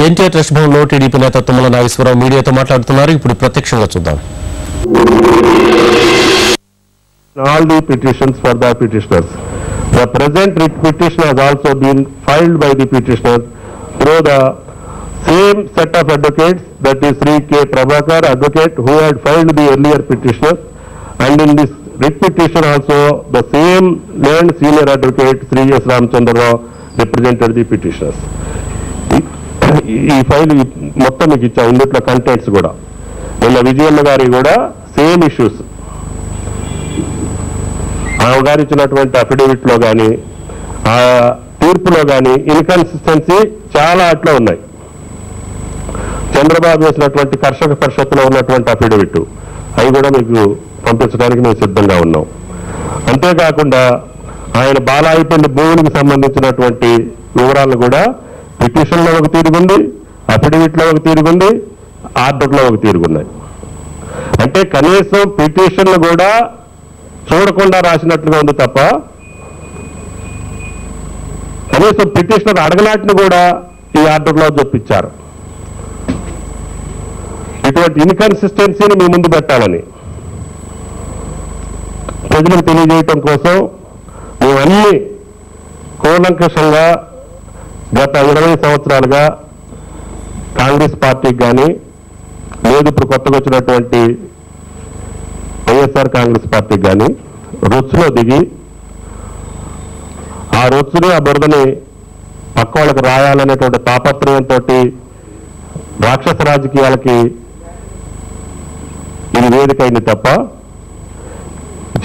NTR trust భవన్లో TDP నేత తుమ్మల నాగేశ్వరరావు మీడియాతో మాట్లాడుతున్నారు. ఇప్పుడు ప్రత్యక్షంగా చూద్దాం. All the petitions for the petitioners. The present writ petition has also been filed by the petitioners through the same set of advocates, that is Sri K. Prabhakar, advocate who had filed the earlier petition, and in this writ petition also the same named senior advocate Sri S. Ramchandra Rao represented the petitioners. ఈ file మొత్తం మీకు ఇచ్చాం. ఇందులో contents కూడా నిన్న విజయమ్మ గారి కూడా same issues ఆమె గారు ఇచ్చినటువంటి అఫిడవిట్లో కానీ ఆ తీర్పులో కానీ ఇన్కన్సిస్టెన్సీ చాలా అట్లా ఉన్నాయి. చంద్రబాబు వేసినటువంటి కర్షక పరిషత్తులో ఉన్నటువంటి అఫిడవిట్ అవి కూడా మీకు పంపించడానికి మేము సిద్ధంగా ఉన్నాం. అంతేకాకుండా ఆయన బాలాయిపల్లి భూములకు సంబంధించినటువంటి వివరాలు కూడా పిటిషన్లో ఒక తీరుగుంది, అఫిడవిట్లో ఒక తీరుగుంది, ఆర్డర్లో ఒక తీరుగున్నాయి. అంటే కనీసం పిటిషన్లు కూడా చూడకుండా రాసినట్లుగా ఉంది తప్ప కనీసం పిటిషనర్ అడగనాటిని కూడా ఈ ఆర్డర్లో చూపించారు. ఇటువంటి ఇన్కన్సిస్టెన్సీని మీ ముందు పెట్టాలని ప్రజలకు తెలియజేయటం కోసం మేమన్నీ కూలంకషంగా గత 20 సంవత్సరాలుగా కాంగ్రెస్ పార్టీకి కానీ లేదు ఇప్పుడు కొత్తగా వచ్చినటువంటి వైఎస్ఆర్ కాంగ్రెస్ పార్టీకి కానీ రొచ్చులో దిగి ఆ రొచ్చుని ఆ బురదని పక్క వాళ్ళకి రాయాలనేటువంటి తాపత్రయంతో రాక్షస రాజకీయాలకి ఇది వేదికైంది తప్ప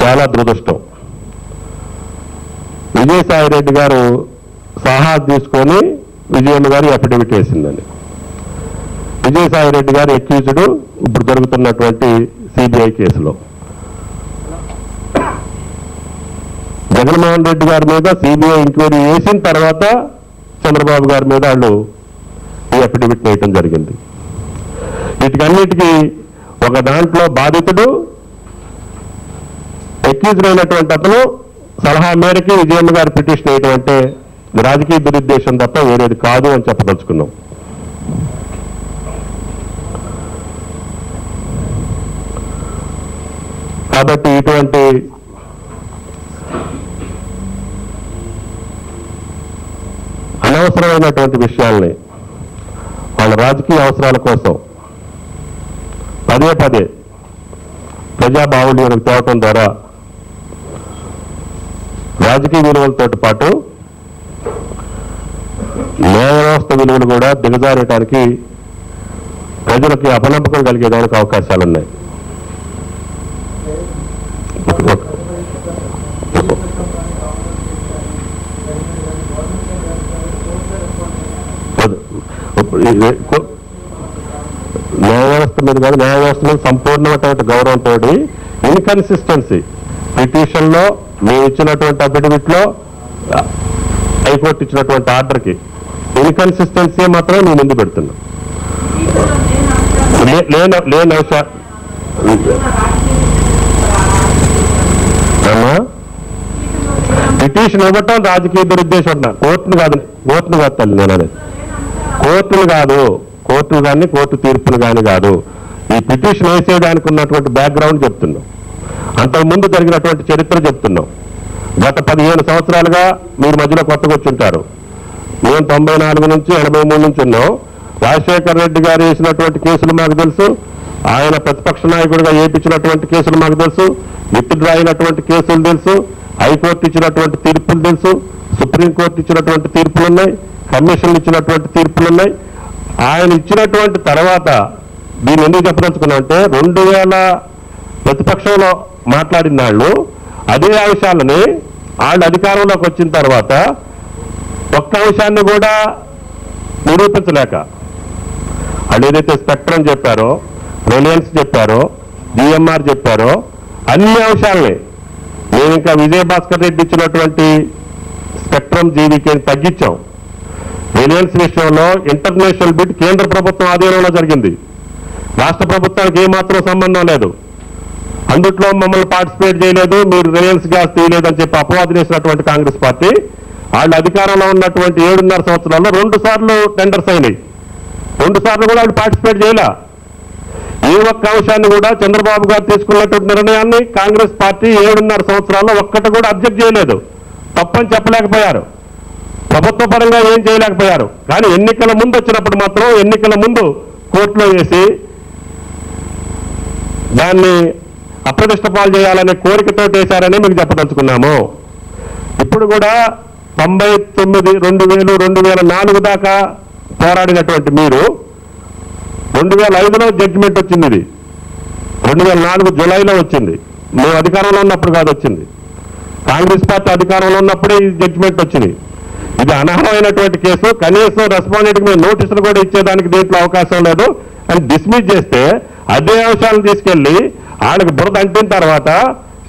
చాలా దురదృష్టం. విజయసాయిరెడ్డి గారు సలహా తీసుకొని విజయమ్మ గారు అఫిడవిట్ వేసిందని. విజయసాయిరెడ్డి గారు అక్యూజ్డ్ ఇప్పుడు జరుగుతున్నటువంటి సిబిఐ కేసులో. జగన్మోహన్ రెడ్డి గారి మీద సిబిఐ ఎంక్వైరీ వేసిన తర్వాత చంద్రబాబు గారి మీద వాళ్ళు ఈ అఫిడవిట్ వేయటం జరిగింది. వీటికన్నిటికీ ఒక దాంట్లో బాధితుడు అక్యూజ్డ్ అయినటువంటి అతను సలహా మేరకి విజయమ్మ గారి పిటిషన్ వేయటం అంటే రాజకీయ దురుద్దేశం తప్ప వేరేది కాదు అని చెప్పదలుచుకున్నాం. కాబట్టి ఇటువంటి అనవసరమైనటువంటి విషయాల్ని వాళ్ళ రాజకీయ అవసరాల కోసం పదే పదే ప్రజాబాహుళ్యానికి తేవటం ద్వారా రాజకీయ విలువలతో పాటు న్యాయ వ్యవస్థ విలువలు కూడా దిగజారటానికి ప్రజలకి అపనమ్మకం కలిగేదానికి అవకాశాలున్నాయి. న్యాయ వ్యవస్థ మీద కాదు, న్యాయ వ్యవస్థ మీద సంపూర్ణమైనటువంటి గౌరవంతో ఇన్కన్సిస్టెన్సీ పిటిషన్లో మేము ఇచ్చినటువంటి అఫిడవిట్లో హైకోర్టు ఇచ్చినటువంటి ఆర్డర్కి ఇన్కన్సిస్టెన్సీ మాత్రమే మేము ముందు పెడుతున్నాం. పిటిషన్ ఇవ్వటం రాజకీయ దురుద్దేశం అంటున్నా. కోర్టును కాదు తల్లి నేను అనేది. కోర్టును కాదు, కోర్టులు కానీ కోర్టు తీర్పులు కానీ కాదు. ఈ పిటిషన్ వేసేదానికి ఉన్నటువంటి బ్యాక్గ్రౌండ్ చెప్తున్నాం. అంతకుముందు జరిగినటువంటి చరిత్ర చెప్తున్నాం. గత 15 సంవత్సరాలుగా మీరు మధ్యలో కొత్తగా వచ్చుంటారు. మేము 94 నుంచి 83 నుంచి ఉన్నాం. రాజశేఖర రెడ్డి గారు వేసినటువంటి కేసులు మాకు తెలుసు, ఆయన ప్రతిపక్ష నాయకుడిగా ఏపించినటువంటి కేసులు మాకు తెలుసు, విత్డ్రా అయినటువంటి కేసులు తెలుసు, హైకోర్టు ఇచ్చినటువంటి తీర్పులు తెలుసు, సుప్రీంకోర్టు ఇచ్చినటువంటి తీర్పులు ఉన్నాయి, కమిషన్లు ఇచ్చినటువంటి తీర్పులు ఉన్నాయి. ఆయన ఇచ్చినటువంటి తర్వాత దీన్ని ఎందుకు చెప్పదలుచుకున్నామంటే 2000 ప్రతిపక్షంలో మాట్లాడిన వాళ్ళు అదే అంశాలని వాళ్ళు అధికారంలోకి వచ్చిన తర్వాత ఒక్క అంశాన్ని కూడా నిరూపించలేక వాళ్ళు ఏదైతే స్పెక్ట్రమ్ చెప్పారో, రిలయన్స్ చెప్పారో, జిఎంఆర్ చెప్పారో అన్ని అంశాలని మేము ఇంకా విజయభాస్కర్ రెడ్డి ఇచ్చినటువంటి స్పెక్ట్రమ్ జీవీకేని తగ్గించాం. రిలయన్స్ విషయంలో ఇంటర్నేషనల్ బిడ్ కేంద్ర ప్రభుత్వం ఆధీనంలో జరిగింది. రాష్ట్ర ప్రభుత్వానికి ఏమాత్రం సంబంధం లేదు. అందుట్లో మమ్మల్ని పార్టిసిపేట్ చేయలేదు, మీరు రిలయన్స్ గ్యాస్ తీయలేదని చెప్పి అపవాదం చేసినటువంటి కాంగ్రెస్ పార్టీ వాళ్ళు అధికారంలో ఉన్నటువంటి 7.5 సంవత్సరాల్లో 2 సార్లు టెండర్స్ అయినాయి. 2 సార్లు కూడా వాళ్ళు పార్టిసిపేట్ చేయలే. ఏ ఒక్క అంశాన్ని కూడా చంద్రబాబు గారు తీసుకున్నటువంటి నిర్ణయాన్ని కాంగ్రెస్ పార్టీ 7.5 సంవత్సరాల్లో ఒక్కటి కూడా అబ్జెక్ట్ చేయలేదు. తప్పని చెప్పలేకపోయారు, ప్రభుత్వ పరంగా ఏం చేయలేకపోయారు. కానీ ఎన్నికల ముందు వచ్చినప్పుడు మాత్రం ఎన్నికల ముందు కోర్టులో వేసి దాన్ని అప్రతిష్ట పాలు చేయాలనే కోరికతో వేశారని మీకు చెప్పదలుచుకున్నాము. ఇప్పుడు కూడా 99, 2000, 2004 దాకా పోరాడినటువంటి మీరు 2005లో జడ్జిమెంట్ వచ్చింది. ఇది 2004 జూలైలో వచ్చింది. మేము అధికారంలో ఉన్నప్పుడు కాదు వచ్చింది, కాంగ్రెస్ పార్టీ అధికారంలో ఉన్నప్పుడే ఈ జడ్జిమెంట్ వచ్చింది. ఇది అనర్హమైనటువంటి కేసు, కనీసం రెస్పాండెంట్కి మేము నోటీసులు కూడా ఇచ్చేదానికి దీంట్లో అవకాశం లేదు అని డిస్మిస్ చేస్తే అదే అంశాలను తీసుకెళ్లి వాళ్ళకి బురద అంటిన తర్వాత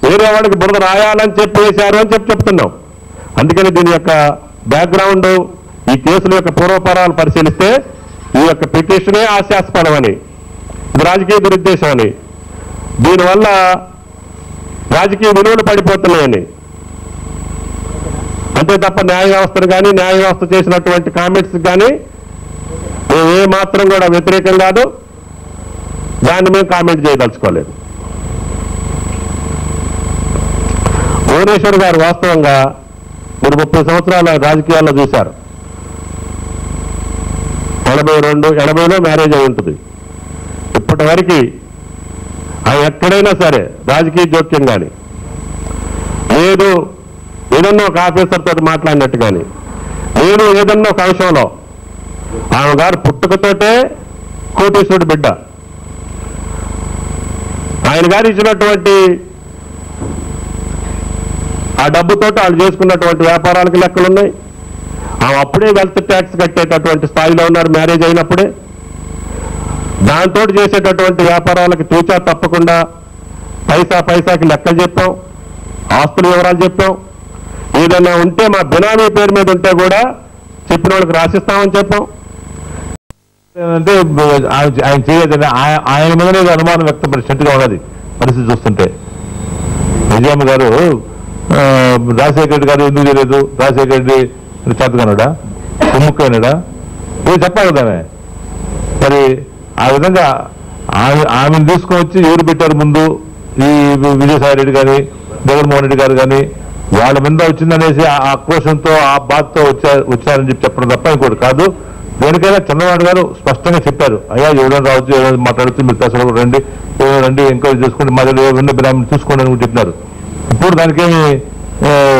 వేరే వాడికి బురద రాయాలని వేశారు అని చెప్తున్నాం. అందుకని దీని యొక్క బ్యాక్గ్రౌండ్, ఈ కేసుల యొక్క పూర్వపరాలు పరిశీలిస్తే ఈ యొక్క పిటిషనే హాస్యాస్పదం అని, ఇది రాజకీయ దురుద్దేశం అని, దీనివల్ల రాజకీయ విలువలు పడిపోతున్నాయని, అంతే తప్ప న్యాయ వ్యవస్థను కానీ న్యాయ వ్యవస్థ చేసినటువంటి కామెంట్స్ కానీ మేము ఏ మాత్రం కూడా వ్యతిరేకం కాదు, దాన్ని మేము కామెంట్ చేయదలుచుకోలేదు. భువనేశ్వర్ గారు వాస్తవంగా మీరు 30 సంవత్సరాల రాజకీయాల్లో చూశారు. 80లో మ్యారేజ్ అయి ఉంటుంది. ఇప్పటి వరకు ఎక్కడైనా సరే రాజకీయ జోక్యం కానీ లేదు, ఏదన్నా ఒక ఆఫీసర్ తోటి మాట్లాడినట్టు కానీ నేను ఏదన్నా ఒక అంశంలో ఆమె గారు పుట్టుకతోటే కోటీశ్వరుడు బిడ్డ, ఆయన గారు ఇచ్చినటువంటి ఆ డబ్బుతో వాళ్ళు చేసుకున్నటువంటి వ్యాపారాలకు లెక్కలున్నాయి. ఆమె అప్పుడే వెల్త్ ట్యాక్స్ కట్టేటటువంటి స్థాయిలో ఉన్నారు మ్యారేజ్ అయినప్పుడే. దాంతో చేసేటటువంటి వ్యాపారాలకు తూచా తప్పకుండా పైసాకి లెక్కలు చెప్పాం, ఆస్తుల వివరాలు చెప్పాం. ఏదైనా ఉంటే మా బినామీ పేరు మీద ఉంటే కూడా చెప్పిన వాళ్ళకి రాసిస్తామని చెప్పాం. అంటే ఆయన చేయలేదని ఆయన మీదనే అనుమానం వ్యక్తపరిచినట్టుగా ఉన్నది పరిస్థితి చూస్తుంటే. నిజాం గారు రాజశేఖర రెడ్డి గారు ఎందుకు చేయలేదు, రాజశేఖర రెడ్డి చేతగానుడా కుమ్ముక్కైనడా ఇది చెప్పాలి కదా. మరి ఆ విధంగా ఆమెను తీసుకొని వచ్చి ఎవరు పెట్టారు ముందు, ఈ విజయసాయి రెడ్డి కానీ జగన్మోహన్ రెడ్డి గారు కానీ వాళ్ళ మీద వచ్చిందనేసి ఆ ఆక్రోషంతో ఆ బాధతో వచ్చారని చెప్పడం తప్ప ఇంకోటి కాదు. దేనికైనా చంద్రబాబు గారు స్పష్టంగా చెప్పారు, అయ్యా ఎవరైనా రావచ్చు, ఎవరైనా మాట్లాడుతూ మీరు ప్రశ్నలు రండి ఎంక్వైరీ చేసుకుని మధ్యలో ఎవరైనా బినామీ చూసుకోండి అని చెప్పినారు. ఇప్పుడు దానికేమి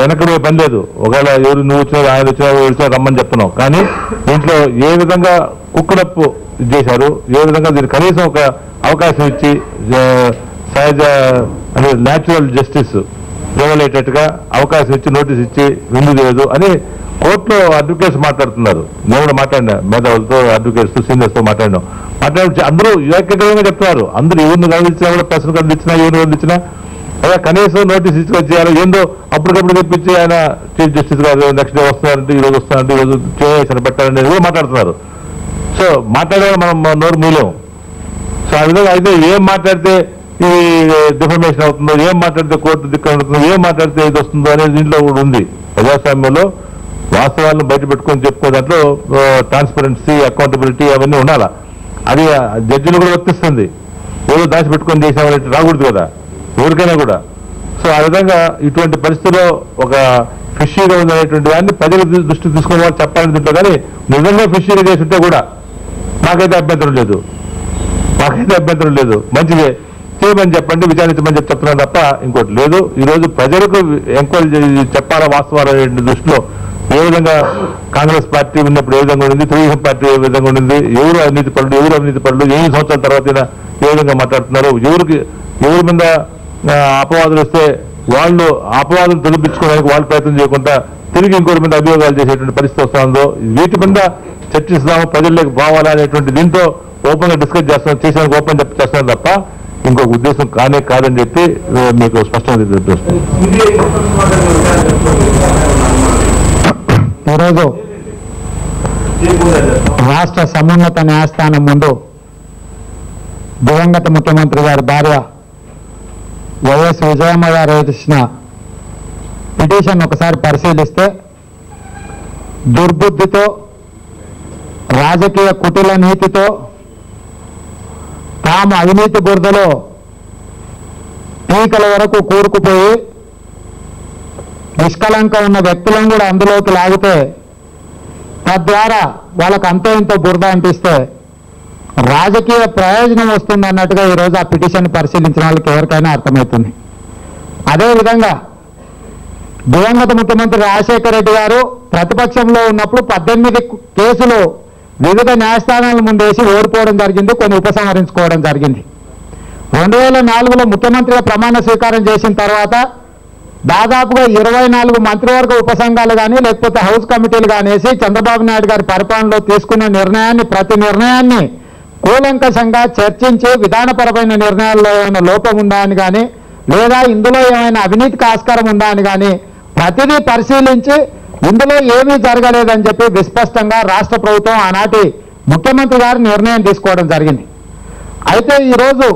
వెనకడే పని లేదు. ఒకవేళ ఎవరు నువ్వు వచ్చినా ఆయన వచ్చినా రమ్మని చెప్తున్నావు. కానీ దీంట్లో ఏ విధంగా కుక్కడప్పు చేశారు, ఏ విధంగా దీనికి కనీసం ఒక అవకాశం ఇచ్చి సహజ అంటే న్యాచురల్ జస్టిస్ ప్రివైల్ అయ్యేటట్టుగా అవకాశం ఇచ్చి నోటీస్ ఇచ్చి ఎందుకు చేయదు అని కోర్టులో అడ్వకేట్స్ మాట్లాడుతున్నారు. నేను కూడా మాట్లాడినా మేధావులతో, అడ్వకేట్స్ సీనియర్స్తో మాట్లాడి అందరూ ఏకగ్రీవంగా చెప్తున్నారు. అందరూ ఎవరిని కదిలించినా కూడా ప్రశ్న కదిలించినా ఎవరిని కదిలించినా అదే కనీసం నోటీస్ ఇచ్చుకొచ్చేయాలి. ఏందో అప్పటికప్పుడు తెప్పించి ఆయన చీఫ్ జస్టిస్ గారు నెక్స్ట్ డే వస్తున్నారంటే ఈరోజు వస్తున్నారంటే ఈరోజు చేయాల్సిన పెట్టారనేది కూడా మాట్లాడుతున్నారు. సో మాట్లాడే మనం నోరు మూలేము. సో ఆ విధంగా అయితే ఏం మాట్లాడితే ఈ డిఫర్మేషన్ అవుతుందో, ఏం మాట్లాడితే కోర్టు దిక్కుంటుందో, ఏం మాట్లాడితే ఇది వస్తుందో అనేది దీంట్లో కూడా ఉంది. ప్రజాస్వామ్యంలో వాస్తవాలను బయట పెట్టుకొని చెప్పుకో దాంట్లో ట్రాన్స్పరెన్సీ, అకౌంటబిలిటీ అవన్నీ ఉండాలా. అది జడ్జిలు కూడా వర్తిస్తుంది. ఏదో దాచిపెట్టుకొని చేసామనేది రాకూడదు కదా ఎవరికైనా కూడా. సో ఆ విధంగా ఇటువంటి పరిస్థితిలో ఒక ఫిషీగా ఉందనేటువంటి దాన్ని ప్రజల దృష్టికి తీసుకుని వాళ్ళు చెప్పాలని తింటారు. కానీ నిజంగా ఫిషీగా చేసి ఉంటే కూడా నాకైతే అభ్యంతరం లేదు, మంచిదే చేయమని చెప్పండి, విచారించమని చెప్తున్నాను తప్ప ఇంకోటి లేదు. ఈరోజు ప్రజలకు ఎంక్వైరీ చెప్పాలా వాస్తవాల దృష్టిలో ఏ విధంగా కాంగ్రెస్ పార్టీ ఉన్నప్పుడు ఏ విధంగా ఉండింది, తెలుగుదేశం పార్టీ ఏ విధంగా ఉండింది, ఎవరు అవినీతి పరులు 8 సంవత్సరాల తర్వాత ఏ విధంగా మాట్లాడుతున్నారు, ఎవరి మీద అపవాదులు వస్తే వాళ్ళు అపవాదులు తొలగించుకోవడానికి వాళ్ళు ప్రయత్నం చేయకుండా తిరిగి ఇంకోటి మీద అభియోగాలు చేసేటువంటి పరిస్థితి వస్తుందో వీటి మీద చర్చిస్తాము, ప్రజల్లోకి పోవాలా అనేటువంటి దీంతో ఓపెన్ గా డిస్కస్ చేసేందుకు ఓపెన్ చేస్తాను తప్ప ఇంకొక ఉద్దేశం కాదని చెప్పి మీకు స్పష్టంగా తెలుస్తుంది. ఈరోజు రాష్ట్ర సమున్నత న్యాయస్థానం ముందు దివంగత ముఖ్యమంత్రి గారి భార్య వైఎస్ విజయమ్మ గారు ఇచ్చిన పిటిషన్ ఒకసారి పరిశీలిస్తే దుర్బుద్ధితో రాజకీయ కుటిల నీతితో తాము అవినీతి బురదలో పీకల వరకు కూరుకుపోయి నిష్కలంక ఉన్న వ్యక్తులను కూడా అందులోకి లాగితే తద్వారా వాళ్ళకు అంతో ఇంతో బురద అంటిస్తే రాజకీయ ప్రయోజనం వస్తుందన్నట్టుగా ఈరోజు ఆ పిటిషన్ పరిశీలించిన వాళ్ళకి ఎవరికైనా అర్థమవుతుంది. అదేవిధంగా దివంగత ముఖ్యమంత్రి రాజశేఖర రెడ్డి గారు ప్రతిపక్షంలో ఉన్నప్పుడు 18 కేసులు వివిధ న్యాయస్థానాల ముందేసి ఓడిపోవడం జరిగింది, కొన్ని ఉపసంహరించుకోవడం జరిగింది. 2004లో ముఖ్యమంత్రిగా ప్రమాణ స్వీకారం చేసిన తర్వాత దాదాపుగా 24 మంత్రివర్గ ఉపసంఘాలు కానీ లేకపోతే హౌస్ కమిటీలు కానేసి చంద్రబాబు నాయుడు గారి పరిపాలనలో తీసుకున్న నిర్ణయాన్ని ప్రతి నిర్ణయాన్ని కూలంకషంగా చర్చించి విధానపరమైన నిర్ణయాల్లో ఏమైనా లోపం ఉందా అని కానీ లేదా ఇందులో ఏమైనా అవినీతికి ఆస్కారం ఉందా అని కానీ ప్రతిదీ పరిశీలించి ఇందులో ఏమీ జరగలేదని చెప్పి విస్పష్టంగా రాష్ట్ర ప్రభుత్వం ఆనాటి ముఖ్యమంత్రి గారు నిర్ణయం తీసుకోవడం జరిగింది. అయితే ఈరోజు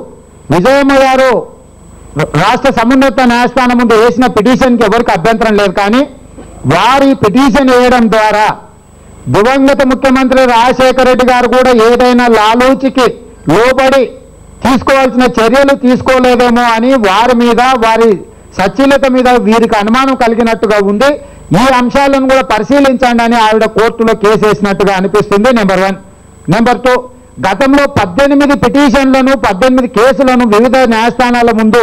విజయమ్మ గారు రాష్ట్ర సమున్నత న్యాయస్థానం ముందు వేసిన పిటిషన్కి ఎవరికి అభ్యంతరం లేదు, కానీ వారి పిటిషన్ వేయడం ద్వారా దివంగత ముఖ్యమంత్రి రాజశేఖర రెడ్డి గారు కూడా ఏదైనా లాలూచికి లోబడి తీసుకోవాల్సిన చర్యలు తీసుకోలేదేమో అని వారి మీద వారి సచ్చీలత మీద వీరికి అనుమానం కలిగినట్టుగా ఉంది. ఈ అంశాలను కూడా పరిశీలించండి అని ఆవిడ కోర్టులో కేసు వేసినట్టుగా అనిపిస్తుంది. నెంబర్ 1. నెంబర్ 2, గతంలో 18 పిటిషన్లను 18 కేసులను వివిధ న్యాయస్థానాల ముందు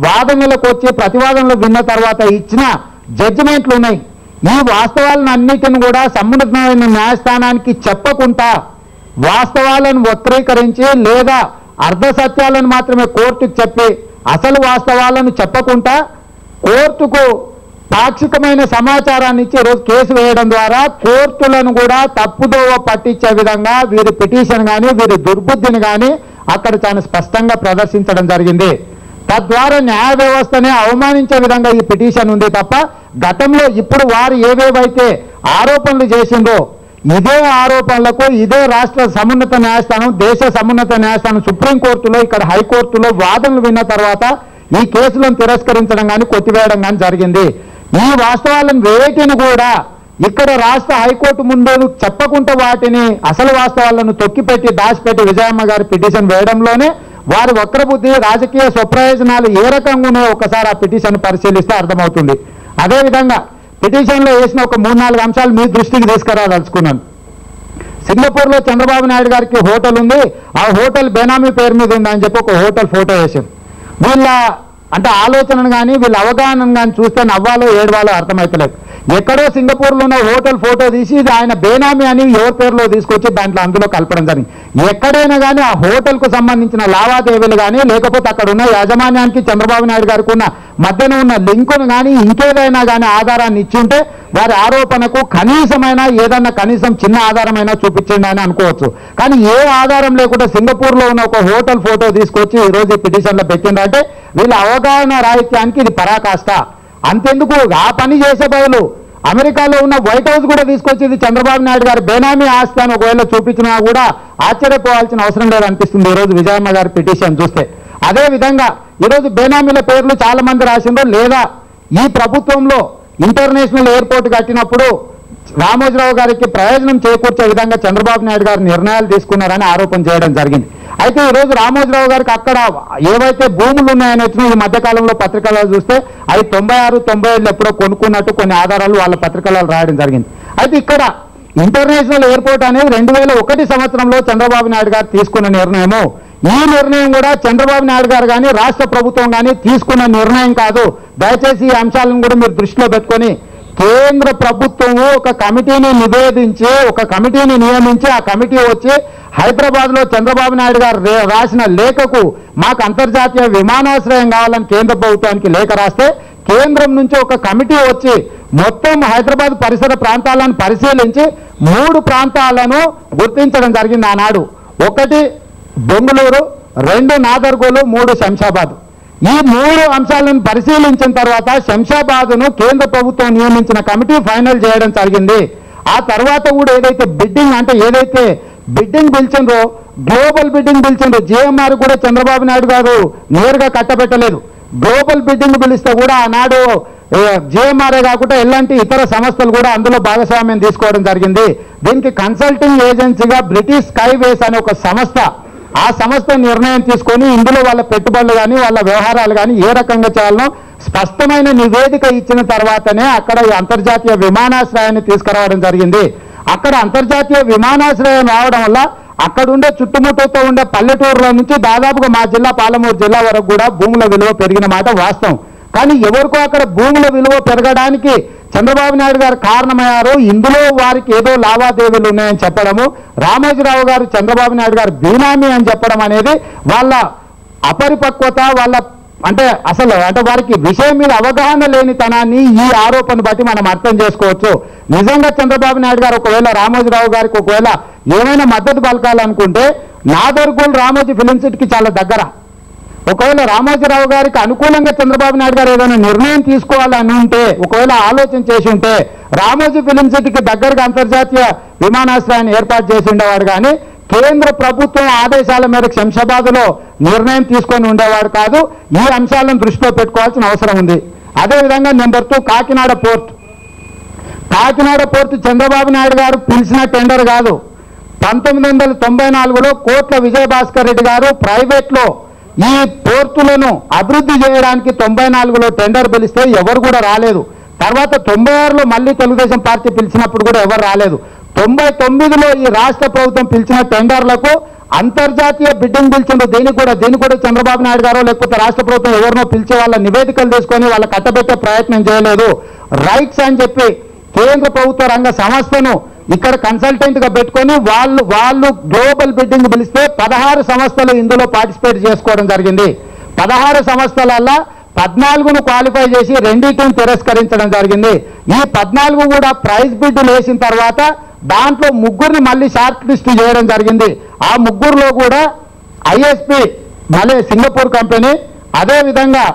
వాదనలకు వచ్చి ప్రతివాదనలు విన్న తర్వాత ఇచ్చిన జడ్జిమెంట్లు ఉన్నాయి. ఈ వాస్తవాలను అన్నిటిని కూడా సమున్నతమైన న్యాయస్థానానికి చెప్పకుండా వాస్తవాలను వక్రీకరించి లేదా అర్ధ సత్యాలను మాత్రమే కోర్టుకు చెప్పి అసలు వాస్తవాలను చెప్పకుండా కోర్టుకు పాక్షికమైన సమాచారాన్ని ఇచ్చి ఈరోజు కేసు వేయడం ద్వారా కోర్టులను కూడా తప్పుదోవ పట్టించే విధంగా వీరి పిటిషన్ కానీ వీరి దుర్బుద్ధిని కానీ అక్కడ చాలా స్పష్టంగా ప్రదర్శించడం జరిగింది. తద్వారా న్యాయ వ్యవస్థని అవమానించే విధంగా ఈ పిటిషన్ ఉంది తప్ప గతంలో ఇప్పుడు వారు ఏవేవైతే ఆరోపణలు చేసిందో ఇదే ఆరోపణలకు ఇదే రాష్ట్ర సమున్నత న్యాయస్థానం దేశ సమున్నత న్యాయస్థానం సుప్రీంకోర్టులో ఇక్కడ హైకోర్టులో వాదనలు విన్న తర్వాత ఈ కేసులను తిరస్కరించడం కానీ కొట్టివేయడం కానీ జరిగింది. ఈ వాస్తవాలను వేటిని కూడా ఇక్కడ రాష్ట్ర హైకోర్టు ముందు చెప్పకుండా వాటిని అసలు వాస్తవాలను తొక్కిపెట్టి దాచిపెట్టి విజయమ్మ గారి పిటిషన్ వేయడంలోనే వారి వక్రబుద్ధి రాజకీయ స్వప్రయోజనాలు ఏ రకంగా ఉన్నాయో ఒకసారి ఆ పిటిషన్ పరిశీలిస్తే అర్థమవుతుంది. అదేవిధంగా పిటిషన్లో వేసిన ఒక 3-4 అంశాలు మీ దృష్టికి తీసుకురాదలుచుకున్నాను. సింగపూర్లో చంద్రబాబు నాయుడు గారికి హోటల్ ఉంది, ఆ హోటల్ బేనామీ పేరు మీద ఉందని చెప్పి ఒక హోటల్ ఫోటో వేసాం. వీళ్ళ అంటే ఆలోచనను కానీ వీళ్ళ అవగాహనను కానీ చూస్తే నవ్వాలో ఏడవాలో అర్థమవుతలేదు. ఎక్కడో సింగపూర్లో ఉన్న హోటల్ ఫోటో తీసి ఇది ఆయన బేనామీ అని ఎవరి పేరులో తీసుకొచ్చి దాంట్లో అందులో కలపడం జరిగింది. ఎక్కడైనా కానీ ఆ హోటల్కు సంబంధించిన లావాదేవీలు కానీ లేకపోతే అక్కడ ఉన్న యాజమాన్యానికి చంద్రబాబు నాయుడు గారికి ఉన్న మధ్యన ఉన్న లింకును కానీ ఇంకేదైనా కానీ ఆధారాన్ని ఇచ్చి ఉంటే వారి ఆరోపణకు కనీసమైనా ఏదన్నా కనీసం చిన్న ఆధారమైనా చూపించండి అని అనుకోవచ్చు. కానీ ఏ ఆధారం లేకుండా సింగపూర్లో ఉన్న ఒక హోటల్ ఫోటో తీసుకొచ్చి ఈరోజు ఈ పిటిషన్లో పెట్టిందంటే వీళ్ళ అవగాహన రాహిత్యానికి ఇది పరాకాష్ట. అంతెందుకు ఆ పని చేసే బదులు అమెరికాలో ఉన్న వైట్ హౌస్ కూడా తీసుకొచ్చి ఇది చంద్రబాబు నాయుడు గారి బేనామీ ఆస్తి అని ఒకవేళ చూపించినా కూడా ఆశ్చర్యపోవాల్సిన అవసరం లేదనిపిస్తుంది ఈరోజు విజయమ్మ గారి పిటిషన్ చూస్తే. అదేవిధంగా ఈరోజు బేనామీల పేర్లు చాలా మంది రాసిండ్రో లేదా ఈ ప్రభుత్వంలో ఇంటర్నేషనల్ ఎయిర్పోర్ట్ కట్టినప్పుడు రామోజీరావు గారికి ప్రయోజనం చేకూర్చే విధంగా చంద్రబాబు నాయుడు గారు నిర్ణయాలు తీసుకున్నారని ఆరోపణ చేయడం జరిగింది. అయితే ఈరోజు రామోజీరావు గారికి అక్కడ ఏవైతే భూములు ఉన్నాయని వచ్చినా ఈ మధ్యకాలంలో పత్రికల్లో చూస్తే అవి 96-97 ఎప్పుడో కొనుక్కున్నట్టు కొన్ని ఆధారాలు వాళ్ళ పత్రికల్లో రాయడం జరిగింది. అయితే ఇక్కడ ఇంటర్నేషనల్ ఎయిర్పోర్ట్ అనేది 2001 సంవత్సరంలో చంద్రబాబు నాయుడు గారు తీసుకున్న నిర్ణయము. ఈ నిర్ణయం కూడా చంద్రబాబు నాయుడు గారు కానీ రాష్ట్ర ప్రభుత్వం కానీ తీసుకున్న నిర్ణయం కాదు. దయచేసి ఈ అంశాలను కూడా మీరు దృష్టిలో పెట్టుకొని కేంద్ర ప్రభుత్వము ఒక కమిటీని నివేదించి ఒక కమిటీని నియమించి ఆ కమిటీ వచ్చి హైదరాబాద్లో చంద్రబాబు నాయుడు గారు రాసిన లేఖకు మాకు అంతర్జాతీయ విమానాశ్రయం కావాలని కేంద్ర ప్రభుత్వానికి లేఖ రాస్తే కేంద్రం నుంచి ఒక కమిటీ వచ్చి మొత్తం హైదరాబాద్ పరిసర ప్రాంతాలను పరిశీలించి 3 ప్రాంతాలను గుర్తించడం జరిగింది ఆనాడు. 1 బెంగళూరు, 2 నాగర్కోలు, 3 శంషాబాద్. ఈ 3 అంశాలను పరిశీలించిన తర్వాత శంషాబాద్ను కేంద్ర ప్రభుత్వం నియమించిన కమిటీ ఫైనల్ చేయడం జరిగింది. ఆ తర్వాత కూడా ఏదైతే బిడ్డింగ్ పిలిచిండ్రో గ్లోబల్ బిడ్డింగ్ పిలిచిండ్రు. జిఎంఆర్ కూడా చంద్రబాబు నాయుడు గారు నేరుగా కట్టబెట్టలేదు. గ్లోబల్ బిడ్డింగ్ పిలిస్తే కూడా ఆనాడు జిఎంఆర్ఏ కాకుండా ఎలాంటి ఇతర సంస్థలు కూడా అందులో భాగస్వామ్యం తీసుకోవడం జరిగింది. దీనికి కన్సల్టింగ్ ఏజెన్సీగా బ్రిటిష్ స్కైవేస్ అనే ఒక సంస్థ, ఆ సంస్థ నిర్ణయం తీసుకొని ఇందులో వాళ్ళ పెట్టుబడులు కానీ వాళ్ళ వ్యవహారాలు కానీ ఏ రకంగా చేయాలనో స్పష్టమైన నివేదిక ఇచ్చిన తర్వాతనే అక్కడ అంతర్జాతీయ విమానాశ్రయాన్ని తీసుకురావడం జరిగింది. అక్కడ అంతర్జాతీయ విమానాశ్రయం రావడం వల్ల అక్కడుండే చుట్టుముట్టుతో ఉండే పల్లెటూరుల నుంచి దాదాపుగా మా జిల్లా పాలమూరు జిల్లా వరకు కూడా భూముల విలువ పెరిగిన మాట వాస్తవం. కానీ ఎవరికో అక్కడ భూముల విలువ పెరగడానికి చంద్రబాబు నాయుడు గారు కారణమయ్యారు, ఇందులో వారికి ఏదో లావాదేవీలు ఉన్నాయని చెప్పడము, రామోజీరావు గారు చంద్రబాబు నాయుడు గారు బీనామీ అని చెప్పడం అనేది వాళ్ళ అపరిపక్వత, వాళ్ళ అసలు వారికి విషయం మీద అవగాహన లేనితనాన్ని ఈ ఆరోపణ బట్టి మనం అర్థం చేసుకోవచ్చు. నిజంగా చంద్రబాబు నాయుడు గారు ఒకవేళ రామోజీరావు గారికి ఒకవేళ ఏమైనా మద్దతు పలకాలనుకుంటే నాదర్గోల్ రామోజీ ఫిలిం సిటీకి చాలా దగ్గర. ఒకవేళ రామోజీరావు గారికి అనుకూలంగా చంద్రబాబు నాయుడు గారు ఏదైనా నిర్ణయం తీసుకోవాలని ఉంటే, ఒకవేళ ఆలోచన చేసి ఉంటే రామోజీ ఫిలిం సిటీకి దగ్గరగా అంతర్జాతీయ విమానాశ్రయాన్ని ఏర్పాటు చేసి ఉండేవాడు. కానీ కేంద్ర ప్రభుత్వం ఆదేశాల మేరకు శంషాబాద్లో నిర్ణయం తీసుకొని ఉండేవాడు కాదు. ఈ అంశాలను దృష్టిలో పెట్టుకోవాల్సిన అవసరం ఉంది. అదేవిధంగా number 2 Kakinada port. Kakinada port Chandrababu Naidu గారు పిలిచిన టెండర్ కాదు. 1994లో కోట్ల విజయభాస్కర్ రెడ్డి గారు ప్రైవేట్లో ఈ పోర్టులను అభివృద్ధి చేయడానికి 94లో టెండర్ పిలిస్తే ఎవరు కూడా రాలేదు. తర్వాత 96లో మళ్ళీ తెలుగుదేశం పార్టీ పిలిచినప్పుడు కూడా ఎవరు రాలేదు. 99లో ఈ రాష్ట్ర ప్రభుత్వం పిలిచిన టెండర్లకు అంతర్జాతీయ బిడ్డింగ్ పిలిచిండు. దీనికి కూడా చంద్రబాబు నాయుడు గారో లేకపోతే రాష్ట్ర ప్రభుత్వం ఎవరినో పిలిచే వాళ్ళ నివేదికలు తీసుకొని వాళ్ళ కట్టబెట్టే ప్రయత్నం చేయలేదు. రైట్స్ అని చెప్పి కేంద్ర ప్రభుత్వ రంగ సంస్థను ఇక్కడ కన్సల్టెంట్ గా పెట్టుకొని వాళ్ళు గ్లోబల్ బిడ్డింగ్ పిలిస్తే 16 సంస్థలు ఇందులో పార్టిసిపేట్ చేసుకోవడం జరిగింది. 16 సంస్థలల్లో 14ను క్వాలిఫై చేసి 2టిని తిరస్కరించడం జరిగింది. ఈ 14 కూడా ప్రైజ్ బిడ్డులు వేసిన తర్వాత దాంట్లో 3ని మళ్ళీ షార్ట్ లిస్ట్ చేయడం జరిగింది. ఆ 3లో కూడా ఐఎస్పి సింగపూర్ కంపెనీ, అదేవిధంగా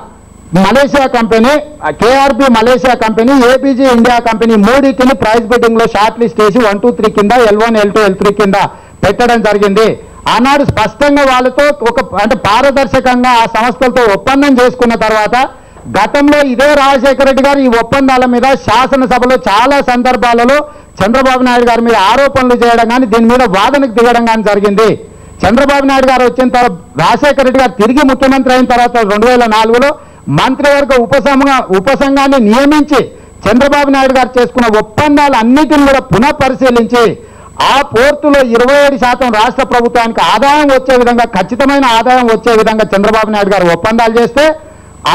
Malaysia company, KRB Malaysia company, ABG India company 3టిని ప్రైజ్ బిడ్డింగ్ లో షార్ట్ లిస్ట్ చేసి 1, 2, 3 కింద L1, L2, L3 కింద పెట్టడం జరిగింది. ఆనాడు స్పష్టంగా వాళ్ళతో పారదర్శకంగా ఆ సంస్థలతో ఒప్పందం చేసుకున్న తర్వాత గతంలో ఇదే రాజశేఖర రెడ్డి గారు ఈ ఒప్పందాల మీద శాసనసభలో చాలా సందర్భాలలో చంద్రబాబు నాయుడు గారి మీద ఆరోపణలు చేయడం కానీ దీని మీద వాదనకు దిగడం కానీ జరిగింది. చంద్రబాబు నాయుడు గారు వచ్చిన తర్వాత రాజశేఖర రెడ్డి గారు తిరిగి ముఖ్యమంత్రి అయిన తర్వాత 2004లో మంత్రివర్గ ఉపసంఘాన్ని నియమించి చంద్రబాబు నాయుడు గారు చేసుకున్న ఒప్పందాలు అన్నిటిని కూడా పునః పరిశీలించి ఆ పోర్టులో 27% రాష్ట్ర ప్రభుత్వానికి ఆదాయం వచ్చే విధంగా, ఖచ్చితమైన ఆదాయం వచ్చే విధంగా చంద్రబాబు నాయుడు గారు ఒప్పందాలు చేస్తే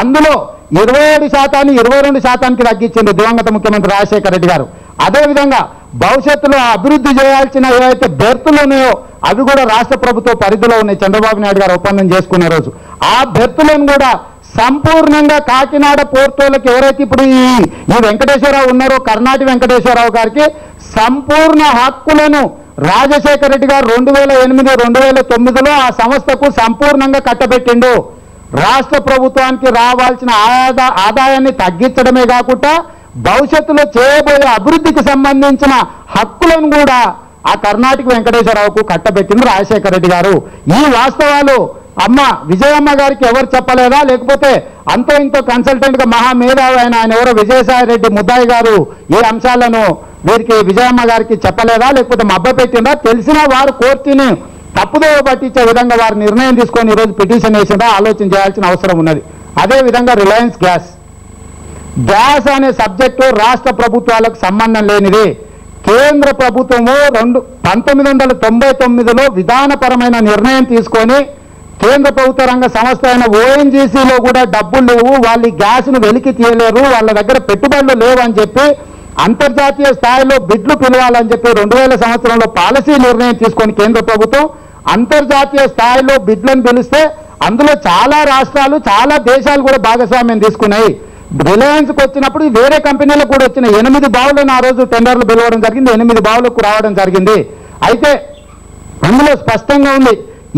అందులో 27%ని 22%కి తగ్గించింది దివంగత ముఖ్యమంత్రి రాజశేఖర రెడ్డి గారు. అదేవిధంగా భవిష్యత్తులో అభివృద్ధి చేయాల్సిన ఏవైతే బెర్తులు ఉన్నాయో అవి కూడా రాష్ట్ర ప్రభుత్వ పరిధిలో ఉన్నాయి. చంద్రబాబు నాయుడు గారు ఒప్పందం చేసుకునే రోజు ఆ బెర్తులను కూడా సంపూర్ణంగా కాకినాడ పోర్టులకు ఎవరైతే ఇప్పుడు ఈ వెంకటేశ్వరరావు ఉన్నారో, కర్ణాటి వెంకటేశ్వరరావు గారికి సంపూర్ణ హక్కులను రాజశేఖర రెడ్డి గారు 2008, 2009లో ఆ సంస్థకు సంపూర్ణంగా కట్టబెట్టిండు. రాష్ట్ర ప్రభుత్వానికి రావాల్సిన ఆదాయాన్ని తగ్గించడమే కాకుండా భవిష్యత్తులో చేయబోయే అభివృద్ధికి సంబంధించిన హక్కులను కూడా ఆ కర్ణాటక వెంకటేశ్వరరావుకు కట్టబెట్టింది రాజశేఖర రెడ్డి గారు. ఈ వాస్తవాలు విజయమ్మ గారికి ఎవరు చెప్పలేదా, లేకపోతే అంతో ఇంతో కన్సల్టెంట్ గా మహామేధావి ఆయన ఎవరో విజయసాయి రెడ్డి ముద్దాయి గారు ఈ అంశాలను వీరికి విజయమ్మ గారికి చెప్పలేదా, లేకపోతే మబ్బ పెట్టిందా? తెలిసిన వారు కోర్టుని తప్పుదోవ పట్టించే విధంగా వారు నిర్ణయం తీసుకొని ఈరోజు పిటిషన్ వేసిందా ఆలోచన చేయాల్సిన అవసరం ఉన్నది. అదేవిధంగా రిలయన్స్ గ్యాస్ అనే సబ్జెక్టు రాష్ట్ర ప్రభుత్వాలకు సంబంధం లేనిది. కేంద్ర ప్రభుత్వము 1999లో విధానపరమైన నిర్ణయం తీసుకొని కేంద్ర ప్రభుత్వ రంగ సంస్థ అయిన ఓఎన్జీసీలో కూడా డబ్బులు లేవు, వాళ్ళు గ్యాస్ను వెలికి తీయలేరు, వాళ్ళ దగ్గర పెట్టుబడులు లేవు అని చెప్పి అంతర్జాతీయ స్థాయిలో బిడ్లు పిలవాలని చెప్పి 2000 సంవత్సరంలో పాలసీ నిర్ణయం తీసుకొని కేంద్ర ప్రభుత్వం అంతర్జాతీయ స్థాయిలో బిడ్లను పిలిస్తే అందులో చాలా రాష్ట్రాలు, చాలా దేశాలు కూడా భాగస్వామ్యం తీసుకున్నాయి. రిలయన్స్కి వచ్చినప్పుడు వేరే కంపెనీలకు కూడా వచ్చినాయి. 8 బావులను ఆ రోజు టెండర్లు పిలవడం జరిగింది, 8 బావులకు రావడం జరిగింది. అయితే అందులో స్పష్టంగా ఉంది,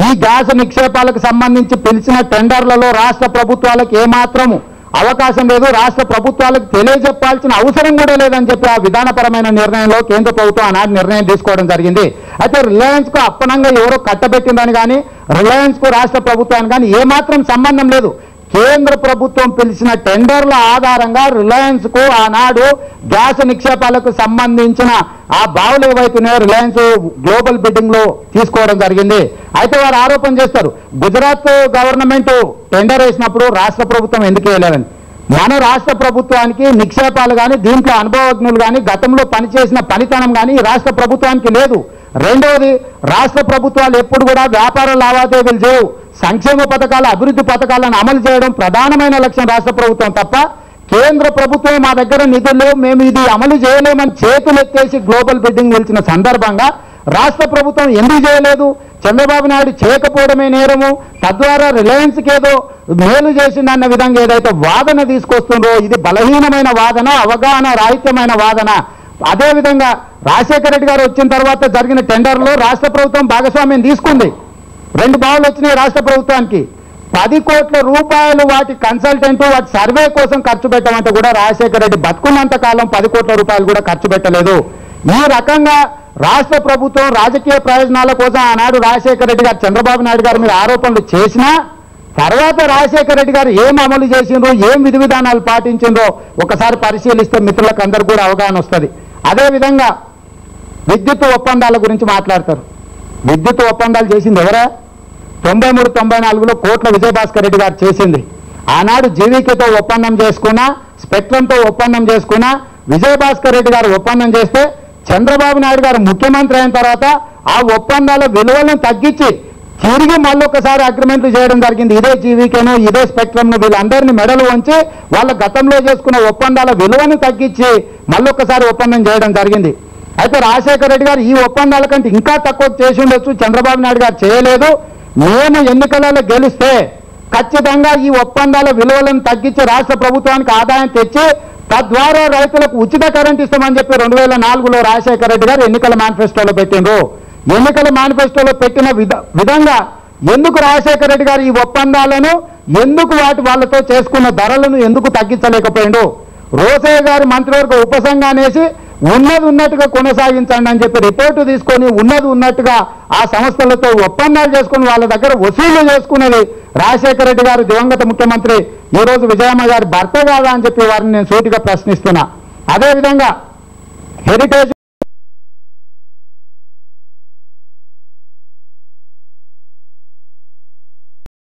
ఈ గ్యాస్ నిక్షేపాలకు సంబంధించి పిలిచిన టెండర్లలో రాష్ట్ర ప్రభుత్వాలకు ఏమాత్రము అవకాశం లేదు, రాష్ట్ర ప్రభుత్వాలకు తెలియజెప్పాల్సిన అవసరం కూడా లేదని చెప్పి ఆ విధానపరమైన నిర్ణయంలో కేంద్ర ప్రభుత్వం ఆనాడు నిర్ణయం తీసుకోవడం జరిగింది. అయితే రిలయన్స్కు అప్పనంగా ఎవరో కట్టబెట్టిందని కానీ రిలయన్స్కు రాష్ట్ర ప్రభుత్వానికి కానీ ఏమాత్రం సంబంధం లేదు. కేంద్ర ప్రభుత్వం పిలిచిన టెండర్ల ఆధారంగా రిలయన్స్ కు ఆనాడు గ్యాస్ నిక్షేపాలకు సంబంధించిన ఆ బావులు ఏవైతున్నాయో రిలయన్స్ గ్లోబల్ బిడ్డింగ్ లో తీసుకోవడం జరిగింది. అయితే వారు ఆరోపణ చేస్తారు, గుజరాత్ గవర్నమెంట్ టెండర్ వేసినప్పుడు రాష్ట్ర ప్రభుత్వం ఎందుకు వేయలేదని. మన రాష్ట్ర ప్రభుత్వానికి నిక్షేపాలు కానీ దీంట్లో అనుభవజ్ఞులు కానీ గతంలో పనిచేసిన పనితనం కానీ రాష్ట్ర ప్రభుత్వానికి లేదు. రెండవది, రాష్ట్ర ప్రభుత్వాలు ఎప్పుడు కూడా వ్యాపార లావాదేవీలు చేయవు. సంక్షేమ పథకాల అభివృద్ధి పథకాలను అమలు చేయడం ప్రధానమైన లక్ష్యం రాష్ట్ర ప్రభుత్వం తప్ప కేంద్ర ప్రభుత్వం మా దగ్గర నిధులు మేము ఇది అమలు చేయలేమని చేతులు ఎత్తేసి గ్లోబల్ బిడ్డింగ్ నిలిచిన సందర్భంగా రాష్ట్ర ప్రభుత్వం ఎందుకు చేయలేదు? చంద్రబాబు నాయుడు చేయకపోవడమే నేరము, తద్వారా రిలయన్స్కి ఏదో మేలు చేసిందన్న విధంగా ఏదైతే వాదన తీసుకొస్తుందో ఇది బలహీనమైన వాదన, అవగాహన రాహిత్యమైన వాదన. అదేవిధంగా రాజశేఖర రెడ్డి గారు వచ్చిన తర్వాత జరిగిన టెండర్లో రాష్ట్ర ప్రభుత్వం భాగస్వామ్యం తీసుకుంది. 2 బావులు వచ్చినాయి రాష్ట్ర ప్రభుత్వానికి. 10 కోట్ల రూపాయలు వాటి కన్సల్టెంట్ వాటి సర్వే కోసం ఖర్చు పెట్టమంటే కూడా రాజశేఖర రెడ్డి బతుకున్నంత కాలం 10 కోట్ల రూపాయలు కూడా ఖర్చు పెట్టలేదు. ఈ రకంగా రాష్ట్ర ప్రభుత్వం రాజకీయ ప్రయోజనాల కోసం ఆనాడు రాజశేఖర రెడ్డి గారు చంద్రబాబు నాయుడు గారి మీద ఆరోపణలు చేసినా తర్వాత రాజశేఖర రెడ్డి గారు ఏం అమలు చేసిండ్రో ఏం విధి విధానాలు పాటించిండ్రో ఒకసారి పరిశీలిస్తే మిత్రులకు అందరూ కూడా అవగాహన వస్తుంది. అదేవిధంగా విద్యుత్ ఒప్పందాల గురించి మాట్లాడతారు. విద్యుత్ ఒప్పందాలు చేసింది ఎవరా? 93-94లో కోట్ల విజయభాస్కర్ రెడ్డి గారు చేసింది. ఆనాడు జీవీకేతో ఒప్పందం చేసుకున్నా, స్పెక్ట్రంతో ఒప్పందం చేసుకున్నా, విజయభాస్కర్ రెడ్డి గారు ఒప్పందం చేస్తే చంద్రబాబు నాయుడు గారు ముఖ్యమంత్రి అయిన తర్వాత ఆ ఒప్పందాల విలువలను తగ్గించి తిరిగి మళ్ళొకసారి అగ్రిమెంట్లు చేయడం జరిగింది. ఇదే జీవీకేను ఇదే స్పెక్ట్రమ్ను వీళ్ళందరినీ మెడలు వంచి వాళ్ళ గతంలో చేసుకున్న ఒప్పందాల విలువను తగ్గించి మళ్ళొకసారి ఒప్పందం చేయడం జరిగింది. అయితే రాజశేఖర రెడ్డి గారు ఈ ఒప్పందాల కంటే ఇంకా తక్కువ చేసి ఉండొచ్చు, చంద్రబాబు నాయుడు గారు చేయలేదు. మేము ఎన్నికలలో గెలిస్తే ఖచ్చితంగా ఈ ఒప్పందాల విలువలను తగ్గించి రాష్ట్ర ప్రభుత్వానికి ఆదాయం తెచ్చి తద్వారా రైతులకు ఉచిత కరెంట్ ఇస్తామని చెప్పి 2004లో రాజశేఖర రెడ్డి గారు ఎన్నికల మేనిఫెస్టోలో పెట్టిండ్రు. ఎన్నికల మేనిఫెస్టోలో పెట్టిన విధంగా ఎందుకు రాజశేఖర రెడ్డి గారు ఈ ఒప్పందాలను ఎందుకు వాళ్ళతో చేసుకున్న ధరలను ఎందుకు తగ్గించలేకపోయిండు? రోసయ్య గారి మంత్రివర్గ ఉపసంఘానేసి ఉన్నది ఉన్నట్టుగా కొనసాగించండి అని చెప్పి రిపోర్టు తీసుకొని ఉన్నది ఉన్నట్టుగా ఆ సంస్థలతో ఒప్పందాలు చేసుకుని వాళ్ళ దగ్గర వసూలు చేసుకునేది రాజశేఖర రెడ్డి గారు దివంగత ముఖ్యమంత్రి ఈ రోజు విజయమ్మ గారి భర్త కాదా అని చెప్పి వారిని నేను సూటిగా ప్రశ్నిస్తున్నా. అదేవిధంగా హెరిటేజ్